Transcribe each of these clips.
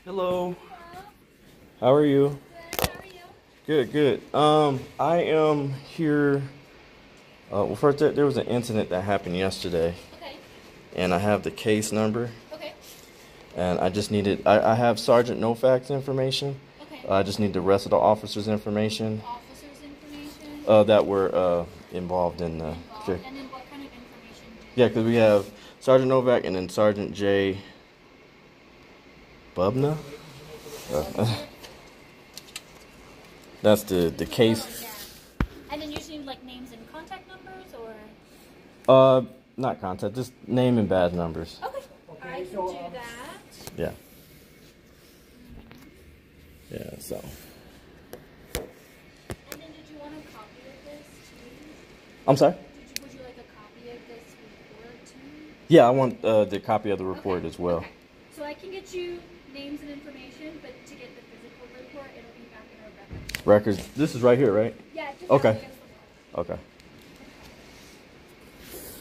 Hello. Hello. How are you? Good. How are you? Good, good. I am here. Well, first, there was an incident that happened yesterday, Okay. and I have the case number, Okay. and I just needed. I have Sergeant Nofak's information. Okay. I just need the rest of the officers' information Officers' information. that were involved in the. Involved. And then what kind of information? Yeah, because we have Sergeant Novak and then Sergeant J. Bubna. That's the case. Oh, yeah. And then you just need like names and contact numbers, or? Not contact, just name and badge numbers. Okay. I can do that. Yeah. Yeah. So. And then did you want a copy of this too? I'm sorry. Would you like a copy of this report too? Yeah, I want the copy of the report as well. Okay. So I can get you names and information, but to get the physical report, it'll be back in our records. Records. This is right here, right? Yeah. Just Okay. against the wall. Okay.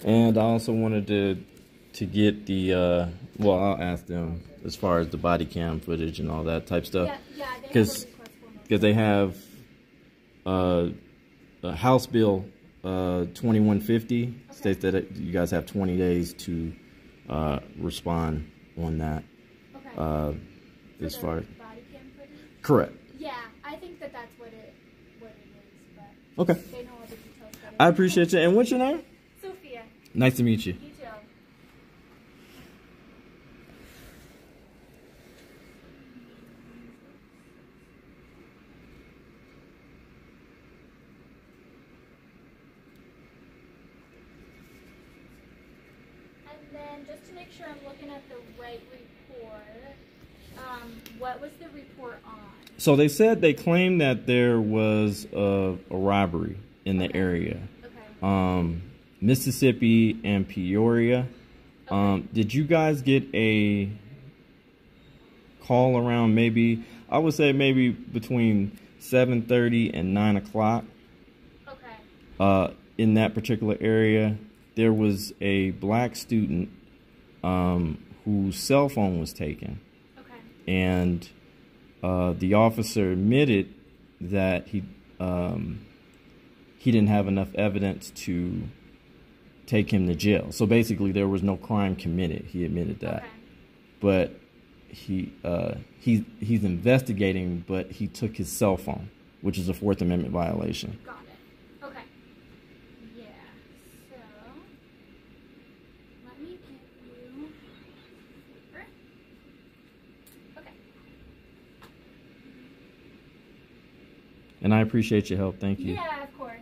And I also wanted to get the well, I'll ask them as far as the body cam footage and all that type stuff. Yeah. Because they have a House Bill 2150 states that you guys have 20 days to respond on that. Okay. As far as body cam footage? correct. Yeah, I think that's what it is, but Okay. they know all the details better. I appreciate you. And what's your name? Sophia. Nice to meet you. You too. And then just to make sure I'm looking at the right report, what was the report on? So they said they claimed that there was a robbery in the area. Okay. Mississippi and Peoria. Did you guys get a call around maybe, I would say maybe between 7:30 and 9 o'clock? Okay. In that particular area, there was a black student whose cell phone was taken. Okay. And the officer admitted that he didn't have enough evidence to take him to jail. So basically, there was no crime committed. He admitted that, Okay. but he's investigating. But he took his cell phone, which is a Fourth Amendment violation. Got it. Okay. Yeah. So let me give you paper. Okay. And I appreciate your help. Thank you. Yeah, of course.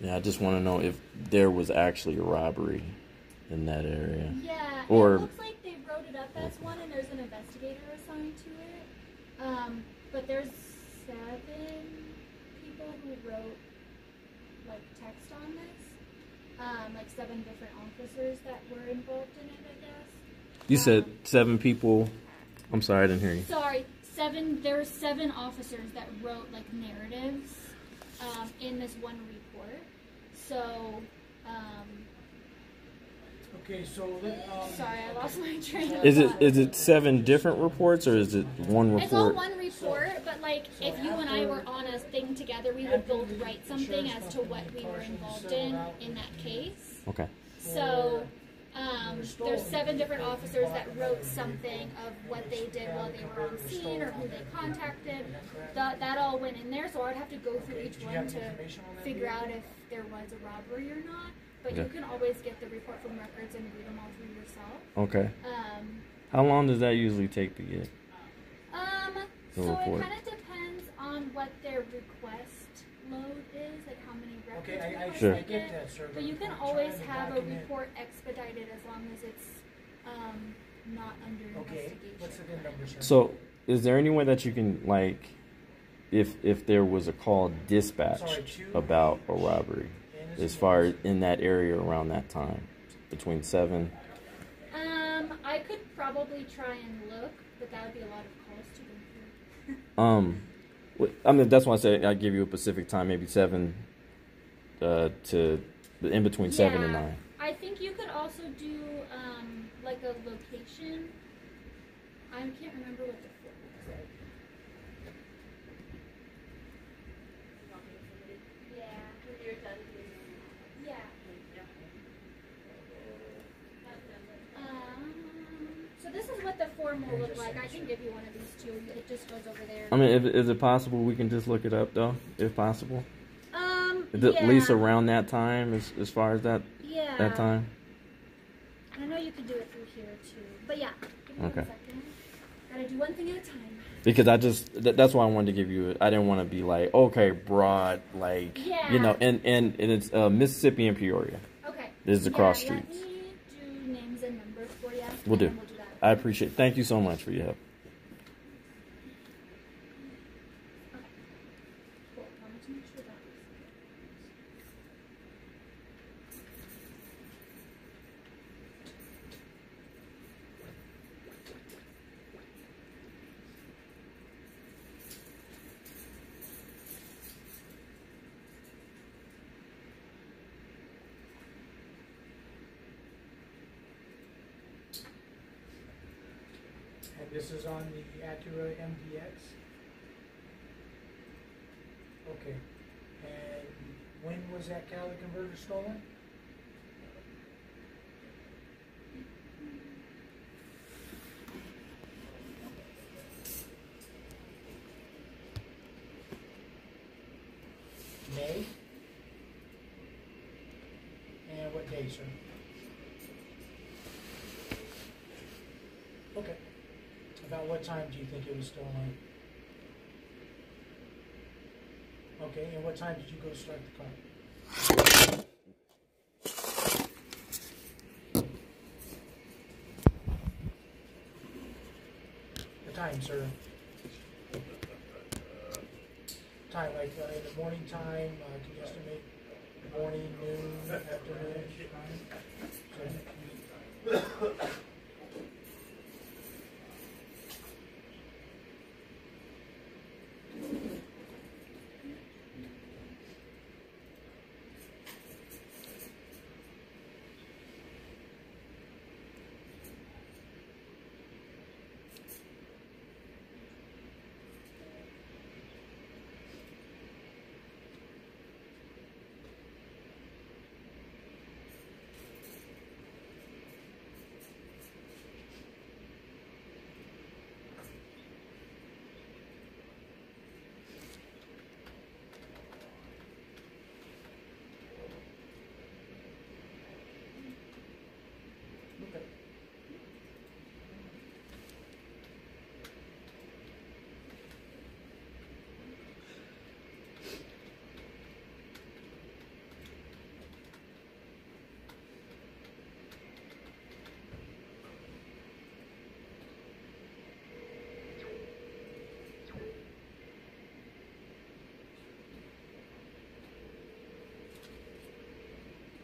Yeah, I just want to know if there was actually a robbery in that area. Yeah, Or it looks like they wrote it up as one, and there's an investigator assigned to it. But there's 7 people who wrote like text on this. Like 7 different officers that were involved in it, I guess. You said 7 people. I'm sorry, I didn't hear you. Sorry, 7. There were 7 officers that wrote like narratives in this one report. So. Okay, so Sorry, I lost my train of Is thought. it 7 different reports or is it one report? It's all one report, but like if you and I were on a thing together, we would both write something as to what we were involved in that case. Okay. So There's 7 different officers that wrote something of what they did while they were on scene or who they contacted. That all went in there, so I'd have to go through each one to figure out if there was a robbery or not. But you can always get the report from records and read them all through yourself. Okay. How long does that usually take to get? So it kind of depends on what their request load is, like how many records Sure. they get. But you can always have a report expedited as long as it's not under investigation. What's the VIN number, sir? So, is there any way that you can, like, if there was a call dispatch about a robbery, as far as in that area around that time, between 7? I could probably try and look, but that would be a lot of calls to go through. I mean, that's why I say I give you a Pacific time, maybe 7 to in between 7 and 9. I think you could also do like a location. I can't remember what the fort looks like. Yeah. When you're done. Yeah. So this is what the form will look like. I can give you one of these too. It just goes over there. I mean, is it possible we can just look it up though, if possible? Yeah. At least around that time, as far as that time. I know you could do it through here too, but yeah. Give me 1 second. Gotta do one thing at a time. Because I just that's why I wanted to give you. I didn't want to be like, okay, broad, like you know, and it's Mississippi and Peoria. Okay. This is the cross streets. Let me do names and numbers for you. We'll do. We'll do that. I appreciate it. Thank you so much for your help. Okay. Cool. Wanted to make sure that was And this is on the Acura MDX? Okay. And when was that catalytic converter stolen? May? And what day, sir? Okay. About what time do you think it was stolen? Okay, and what time did you go start the car? The time, sir. Time, like in the morning time, can you estimate morning, noon, afternoon? So,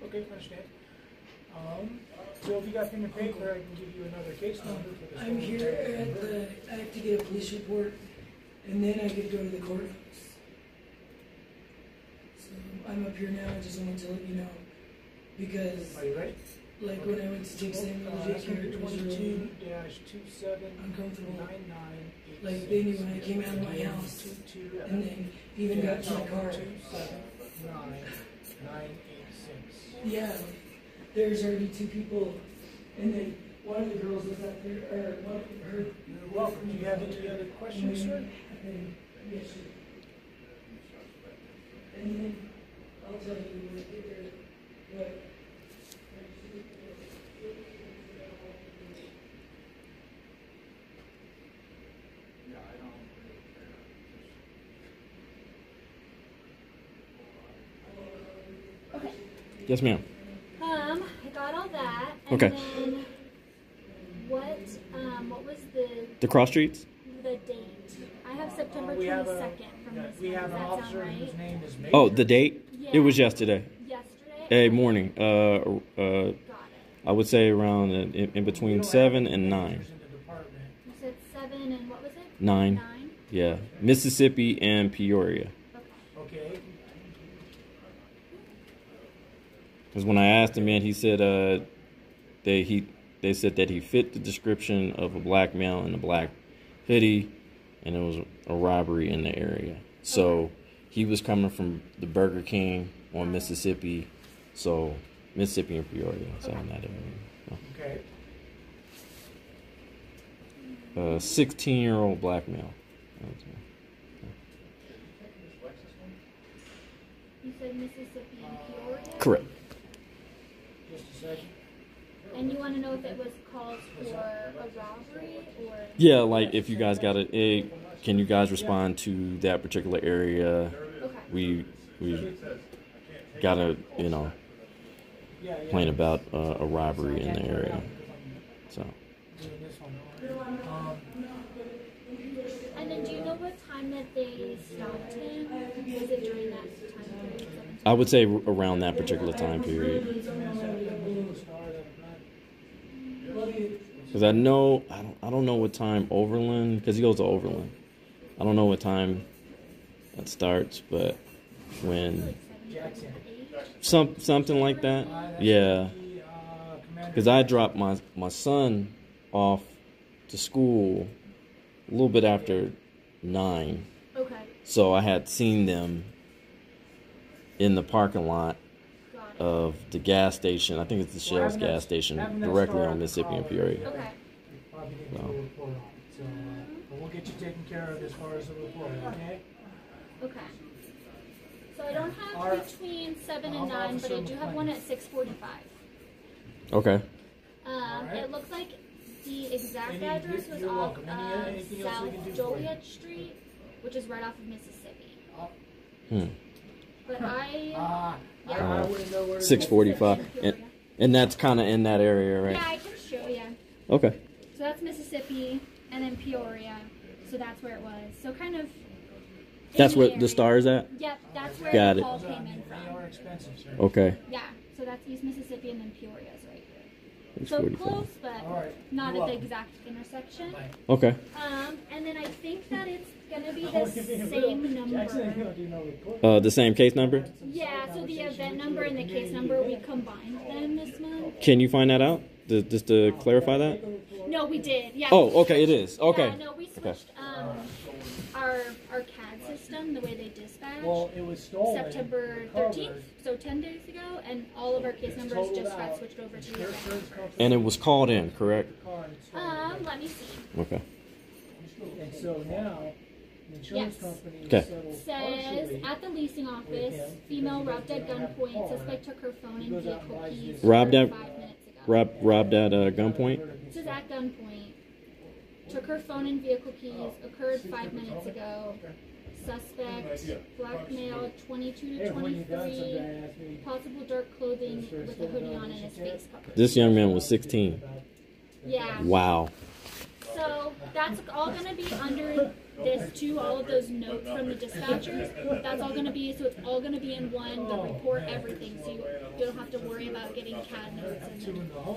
okay, understand. So if you got pen and paper, I can give you another case number for this. I'm here at I have to get a police report, and then I get to go to the courthouse. So I'm up here now. I just wanted to let you know, because Are you ready? like when I went to take Samuel to daycare, it was really 22-27 uncomfortable. Like they knew when I came out of my house, and then even got to my car. 986. Yeah, there's already 2 people And then one of the girls was up there, or one of her. You're welcome. Do you have any other questions, sir? And yes, sir. And then I'll tell you when we get there. But Okay. Yes, ma'am. I got all that. And Okay. then what was The cross streets? the date? I have September We have 22nd from this We one. have Does an that sound officer whose right? name is Major. Oh, the date? Yeah. It was yesterday. Yesterday? A morning. Got it. I would say around in between 7 and 9. In the department. You said 7 and what was it? 9. 9? Yeah. Mississippi and Peoria. Okay. Because when I asked him, man, he said they said that he fit the description of a black male in a black hoodie, and it was a robbery in the area. So he was coming from the Burger King on Mississippi, so Mississippi and Peoria, so in that area. Okay. 16-year-old black male. You said Mississippi and Peoria? Correct. Just a second. And you want to know if it was called for a robbery or? Yeah, like if you guys got can you guys respond to that particular area? Okay. We gotta, complain about a robbery in the area. So. Doing this one. And then do you know what time that they stopped him? Was it during that time period? I would say around that particular time period. Because I don't know what time Overland, because he goes to Overland. I don't know what time that starts, but when something like that, yeah. Because I dropped my son off to school a little bit after 9. Okay. So I had seen them in the parking lot of the gas station. I think it's the Shell's gas station directly on Mississippi and Peoria. Okay. Probably didn't get a report on it. So but we'll get you taken care of as far as the report, okay? Okay. So I don't have between 7 and 9, but I do have one at 6:45. Okay. It looks like the exact address was you're off welcome. Anything else we can do South for you? Joliet Street, which is right off of Mississippi. But I yeah. wouldn't know where to 6:45, and that's kind of in that area, right? Yeah, I can show you. Okay. So that's Mississippi, and then Peoria. So that's where it was. So kind of. That's where area. the star is at? Yep, that's where Got the it. call came in They are from. expensive, sir. Okay. Yeah, so that's East Mississippi, and then Peoria is right here. 6:45. So close, but Right. not You're at the welcome. exact intersection. Okay. And then I think that it's gonna be the same number. The same case number? Yeah, so the event number and the case number, we combined them this month. Can you find that out? Just to clarify that? No, we did. Yeah. Oh, we okay, it is. Okay. Yeah, no, we switched our CAD system, the way they dispatch. Well, it was stolen. September 13th, so 10 days ago, and all of our case numbers just got switched over to the event. And it was called in, correct? Let me see. Okay. And so now, the insurance Yes. company Okay. settled Says partially. at the leasing office, female robbed at gunpoint. Suspect took her phone and vehicle keys. Robbed at 5 minutes ago. robbed at gunpoint? This is at gunpoint. Took her phone and vehicle keys. Occurred 5 minutes ago. Suspect, black male, 22 to 23. Possible dark clothing with a hoodie on and his face covered. This young man was 16. Yeah. Wow. So that's all going to be under this too, all of those notes from the dispatchers. That's all going to be, so it's all going to be in one, the report, everything. So you don't have to worry about getting CAD notes and the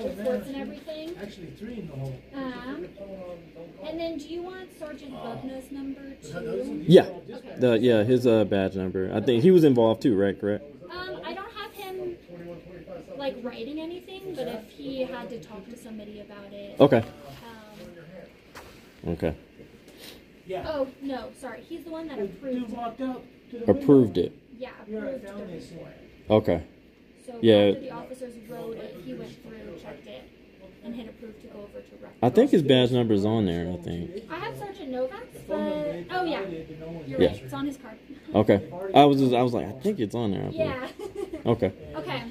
reports and everything. Actually, 3 in the hole. And then do you want Sergeant Bugna's number too? Yeah. Okay. His badge number. I think he was involved too, right? Correct? I don't have him like writing anything, but if he had to talk to somebody about it. Okay. Okay. Yeah. Oh no, sorry. He's the one that approved Dude it. walked out to the Approved window. it. Yeah, Here, I approved found the this. report. Okay. So Yeah. after the officers wrote it, he went through, checked it, and hit approve to go over to records. I think his badge number is on there, I think. I have Sergeant Novak's, but oh yeah, you're Yeah. right. It's on his card. Okay. I was like, I think it's on there. Yeah. Okay. Okay.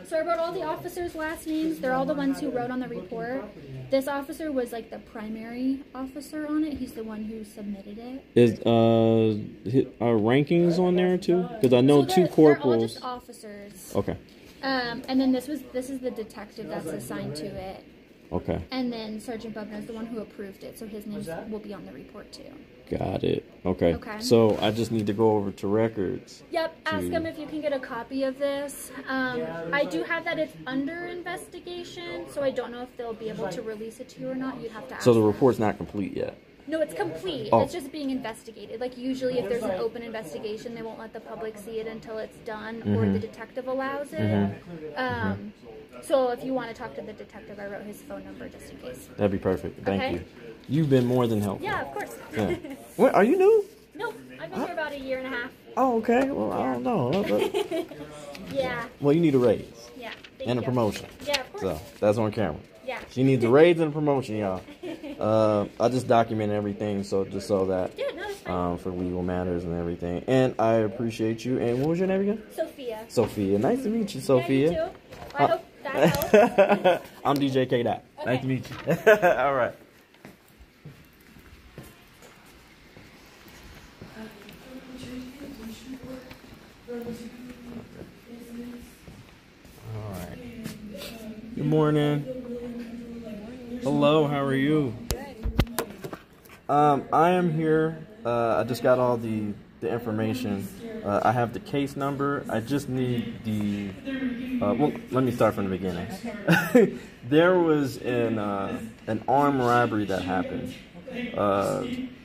So I wrote all the officers' last names. They're all the ones who wrote on the report. This officer was like the primary officer on it. He's the one who submitted it. Is our rankings on there too? Because I know So two they're corporals. all just officers. Okay. And then this is the detective that's assigned to it. Okay. And then Sergeant Bubner is the one who approved it, so his name will be on the report too. Got it. Okay. Okay. So I just need to go over to records. Yep. Ask them if you can get a copy of this. I do have that it's under investigation, so I don't know if they'll be able to release it to you or not. You'd have to ask So the them. report's not complete yet. No, it's complete. Oh. It's just being investigated. Like usually if there's an open investigation, they won't let the public see it until it's done or the detective allows it. So if you want to talk to the detective, I wrote his phone number just in case. That'd be perfect. Thank Okay. you. You've been more than helpful. Yeah, of course. Yeah. What, are you new? Nope. I've been here about a year and a half. Oh, okay. Well, I don't know. Yeah. Well, you need a raise Yeah. Thank and a you. promotion. Yeah, of course. So that's on camera. Yeah. She needs a raise and a promotion, y'all. I just document everything, so just so that Yeah, no, it's fine. for legal matters and everything. And I appreciate you. And what was your name again? Sophia. Sophia. Nice to meet you, Yeah, Sophia. you too. I hope that helps. I'm DJ K. Dot. Okay. Nice to meet you. All right. All right. Good morning. Hello, how are you? I am here. I just got all the information. I have the case number. I just need the. Well, let me start from the beginning. There was an armed robbery that happened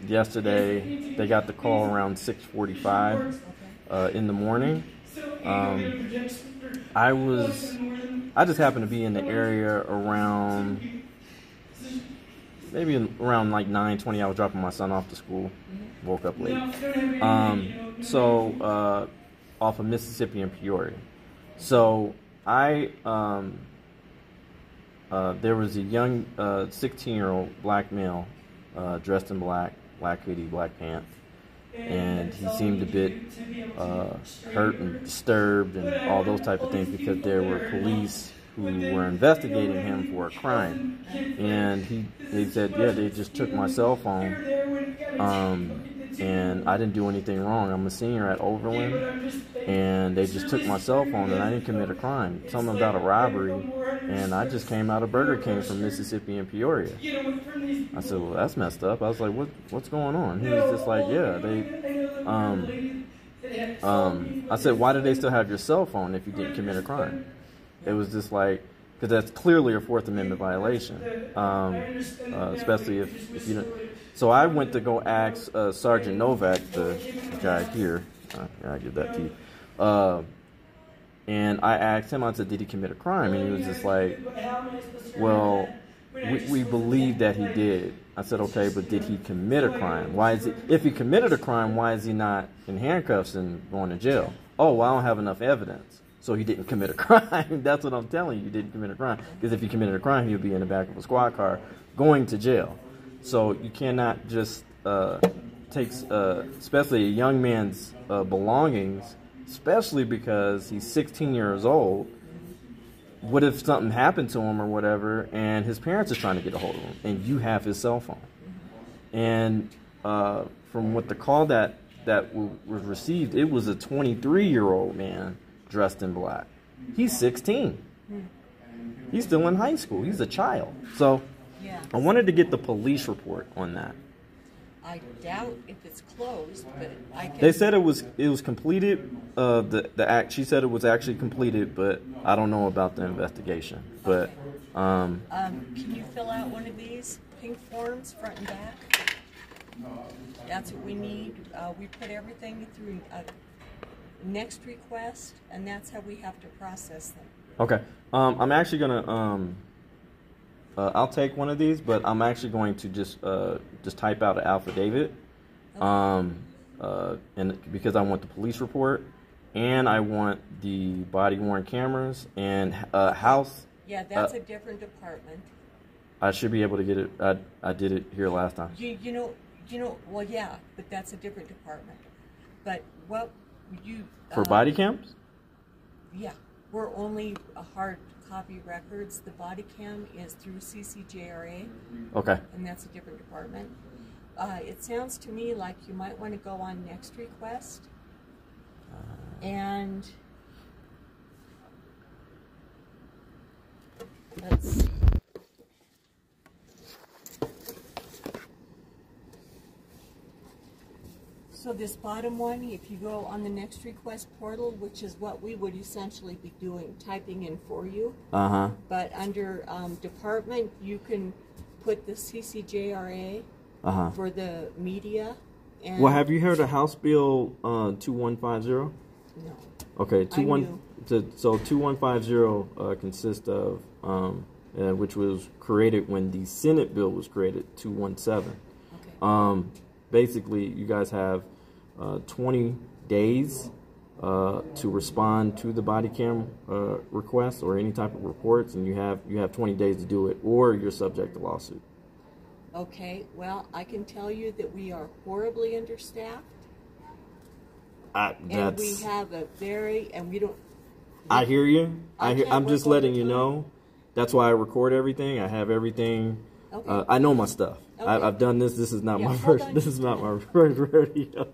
yesterday. They got the call around 6:45 in the morning. I just happened to be in the area around maybe around like 9:20. I was dropping my son off to school. Woke up late. So off of Mississippi and Peoria. So there was a young 16-year-old black male dressed in black hoodie, black pants. And he seemed a bit hurt and disturbed and all those type of things because there were police who were investigating him for a crime. And they said, yeah, they just took my cell phone and I didn't do anything wrong. I'm a senior at Overland and they just took my cell phone and I didn't commit a crime. Something about a robbery and I just came out of Burger King from Mississippi and Peoria. I said, well, that's messed up. I was like, what's going on? He was just like, yeah, I said, why do they still have your cell phone if you didn't commit a crime? It was just like, because that's clearly a Fourth Amendment violation, especially if you don't. So I went to go ask Sergeant Novak, the guy here. I give that to you. And I asked him, I said, did he commit a crime? And he was just like, well, we believe that he did. I said, okay, but did he commit a crime? If he committed a crime, why is he not in handcuffs and going to jail? Oh, well, I don't have enough evidence. So he didn't commit a crime. That's what I'm telling you. He didn't commit a crime. Because if he committed a crime, he would be in the back of a squad car going to jail. So you cannot just take, especially a young man's belongings, especially because he's 16 years old. What if something happened to him or whatever, and his parents are trying to get a hold of him, and you have his cell phone? And from what the call that was received, it was a 23-year-old man dressed in black. He's 16. He's still in high school. He's a child. So I wanted to get the police report on that. I doubt if it's closed, but I can... They said it was completed. The act. She said it was actually completed, but I don't know about the investigation. But can you fill out one of these pink forms, front and back? That's what we need. We put everything through next request, and that's how we have to process them. Okay. I'm actually gonna I'll take one of these, but I'm actually going to just type out an affidavit, and because I want the police report, and I want the body worn cameras and house Yeah, that's a different department. I should be able to get it. I did it here last time. You know. Well, yeah, but that's a different department. But what you For body cams? Yeah, we're only a hard copy records. The body cam is through CCJRA. Okay. And that's a different department. It sounds to me like you might want to go on next request. And let's see. So this bottom one, if you go on the next request portal, which is what we would essentially be doing, typing in for you. But under department, you can put the CCJRA for the media. And well, have you heard of House Bill 2150? No. Okay, so 2150 consists of which was created when the Senate bill was created, 217. Okay. Basically, you guys have 20 days to respond to the body cam request or any type of reports, and you have 20 days to do it, or you're subject to lawsuit. Okay. Well, I can tell you that we are horribly understaffed, and we have a we don't. I hear you. I'm just letting you know. That's why I record everything. I have everything. Okay. I know my stuff. Okay. I've done this. This is not my first. This is not my first rodeo.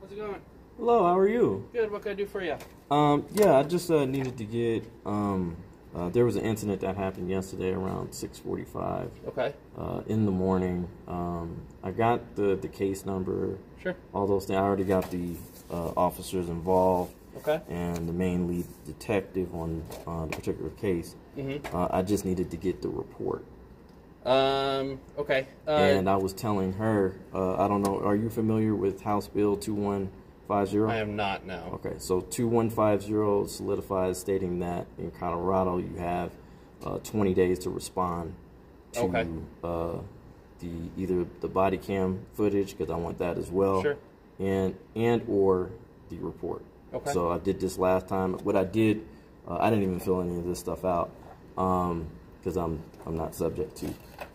How's it going? Hello, how are you? Good. What can I do for you? Yeah, I just needed to get. There was an incident that happened yesterday around 6:45. Okay. In the morning. I got the case number. Sure. All those things. I already got the officers involved. Okay. And the main lead detective on the particular case. Mm-hmm. I just needed to get the report. Okay. And I was telling her, I don't know, are you familiar with House Bill 2150? I am not now. Okay, so 2150 solidifies stating that in Colorado you have 20 days to respond to either the body cam footage, because I want that as well, sure, and or the report. Okay. So I did this last time. What I did, I didn't even fill any of this stuff out because I'm not subject to.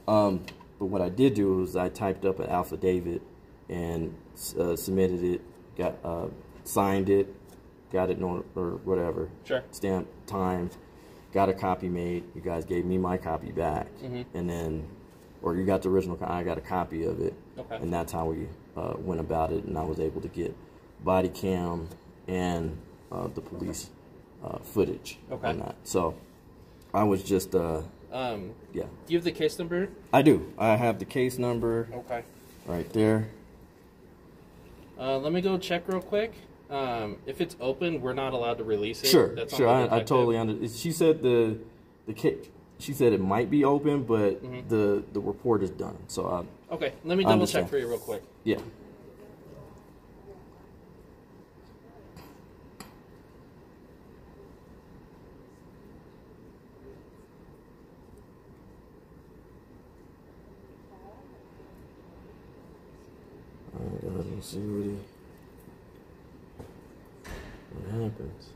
But what I did do was I typed up an affidavit and submitted it, got signed it, got it or whatever, sure, stamped, timed, got a copy made. You guys gave me my copy back, and then, or you got the original. I got a copy of it, and that's how we went about it. And I was able to get body cam and the police footage on that. So I was just yeah. Do you have the case number? I do. I have the case number. Okay. Right there. Let me go check real quick. If it's open, we're not allowed to release it. Sure, That's sure. I totally understand. She said she said it might be open, but the report is done. So okay. Let me double check for you real quick. Yeah. Let's see what happens.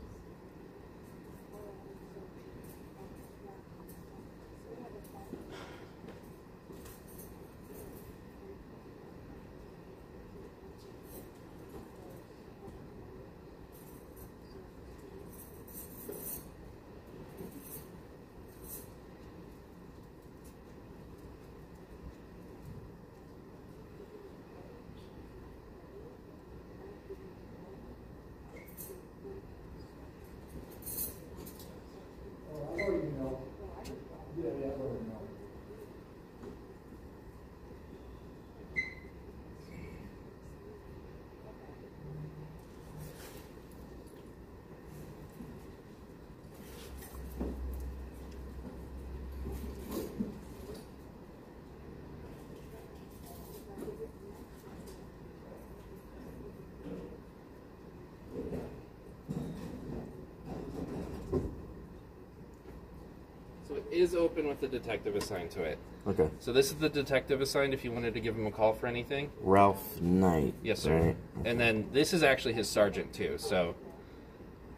is open with the detective assigned to it. Okay. So this is the detective assigned if you wanted to give him a call for anything. Ralph Knight. Yes, sir. Right? And then this is actually his sergeant too. So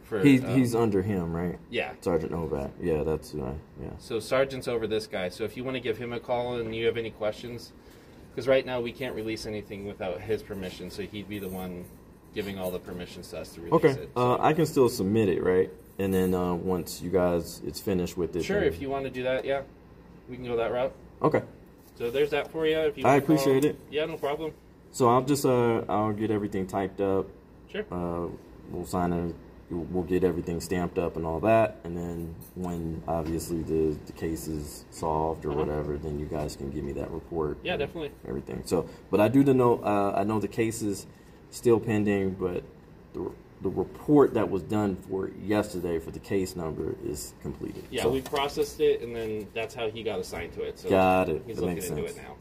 for he's under him, right? Yeah. Sergeant Novak. Yeah, that's yeah. So sergeant's over this guy. So if you want to give him a call and you have any questions, because right now we can't release anything without his permission. So he'd be the one giving all the permissions to us to release it. So. I can still submit it, right? And then once you guys, it's finished with it. Sure, then... if you want to do that, yeah. We can go that route. Okay. So there's that for you. If you I appreciate it. Yeah, no problem. So I'll just, I'll get everything typed up. Sure. We'll sign it. We'll get everything stamped up and all that. And then when, obviously, the case is solved or whatever, then you guys can give me that report. Yeah, definitely. Everything. So, but I do know, I know the case is still pending, but the report that was done for yesterday for the case number is completed. Yeah, so, we processed it, and then that's how he got assigned to it. So got it. He's that looking makes into sense. it now.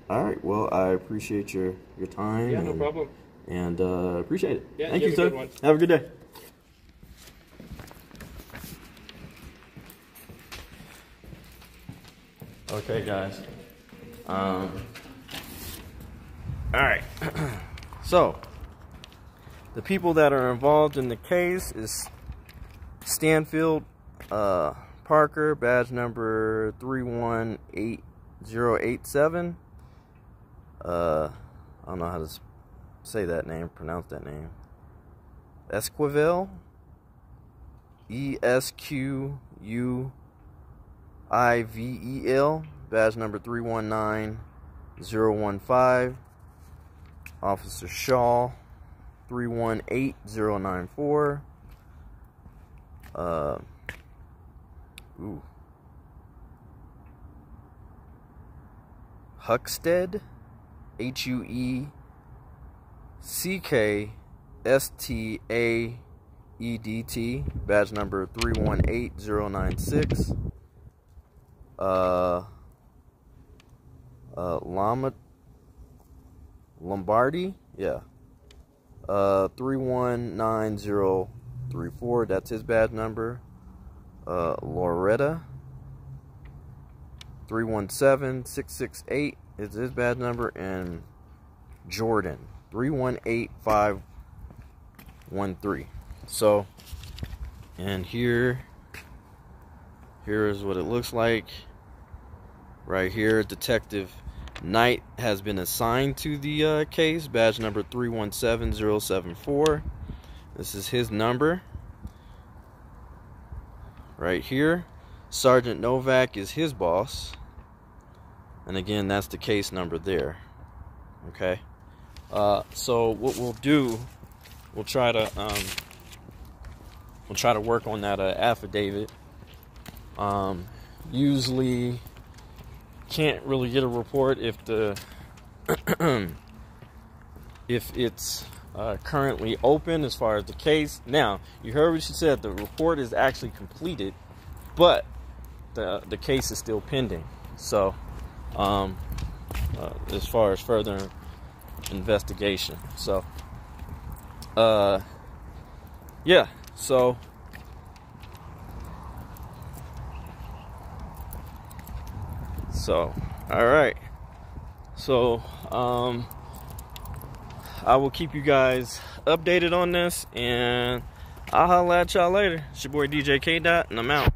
All right. Well, I appreciate your time. Yeah, no problem. And appreciate it. Yeah, thank you you, have a sir. good one. Have a good day. Okay, guys. All right. So, the people that are involved in the case is Stanfield Parker, badge number 318087. I don't know how to say that name, pronounce that name. Esquivel, ESQUIVEL, badge number 319015. Officer Shaw, 318094. Huckstead, HUECKSTAEDT, badge number 318096. Lombardi, yeah. 319034, that's his badge number. Loretta, 317668 is his badge number, and Jordan, 318513. So, and here is what it looks like. Right here, Detective Knight has been assigned to the case, badge number 317074. This is his number. Right here. Sergeant Novak is his boss. And again, that's the case number there. Okay. So what we'll do, we'll try to work on that affidavit. Usually can't really get a report if the if it's currently open as far as the case. Now, you heard what she said. The report is actually completed, but the case is still pending. So, as far as further investigation. So, yeah. So, all right. So, I will keep you guys updated on this, and I'll holla at y'all later. It's your boy DJ K. Dot, and I'm out.